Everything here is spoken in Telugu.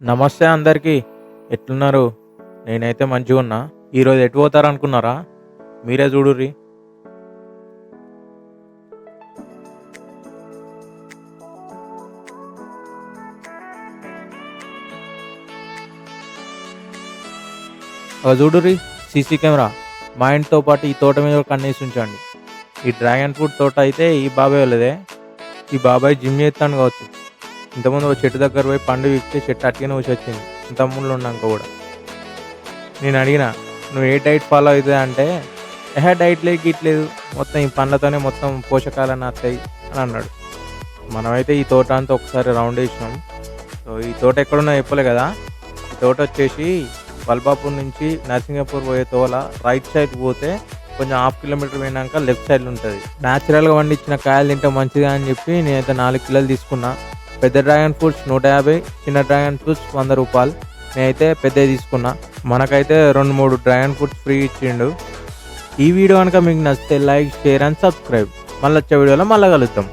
నమస్తే అందరికీ. ఎట్లున్నారు? నేనైతే మంచిగున్నా. ఈరోజు ఎటు పోతారనుకున్నారా? మీరే చూడుర్రి. చూడుర్రి, సీసీ కెమెరా. మా ఇంటితో పాటు ఈ తోట మీద కూడా కన్నేసి ఉంచండి. ఈ డ్రాగన్ ఫ్రూట్ తోట అయితే ఈ బాబాయ్ వాళ్ళదే. ఈ బాబాయ్ జిమ్ చేస్తాను కావచ్చు. ఇంతకుముందు ఒక చెట్టు దగ్గర పోయి పండు విక్కితే చెట్టు అట్టిగానే వచ్చింది. ఇంత ముందు ఉన్నాక కూడా నేను అడిగిన, నువ్వు ఏ డైట్ ఫాలో అవుతుంది అంటే, డైట్ లేదు గిట్లేదు, మొత్తం ఈ పండ్లతోనే మొత్తం పోషకాలన్నీ వస్తాయి అని అన్నాడు. మనమైతే ఈ తోట అంతా ఒకసారి రౌండ్ వేసినాం. సో ఈ తోట ఎక్కడున్నా చెప్పలే కదా. ఈ తోట వచ్చేసి బల్బాపూర్ నుంచి నర్సింగపూర్ పోయే తోల రైట్ సైడ్ పోతే కొంచెం 1/2 కిలోమీటర్ పోయినాక లెఫ్ట్ సైడ్లో ఉంటుంది. న్యాచురల్గా పండించిన కాయలు తింటే మంచిగా అని చెప్పి నేనైతే 4 కిలోలు తీసుకున్నా. పెద్ద డ్రాగన్ ఫ్రూట్స్ 150, చిన్న డ్రాగన్ ఫ్రూట్స్ 100 రూపాయలు. నేనైతే పెద్దవి తీసుకున్నా. మనకైతే 2-3 డ్రాగన్ ఫ్రూట్స్ ఫ్రీ ఇచ్చిండు. ఈ వీడియో కనుక మీకు నచ్చితే లైక్, షేర్ అండ్ సబ్స్క్రైబ్. మళ్ళీ వచ్చే వీడియోలో మళ్ళీ కలుద్దాం.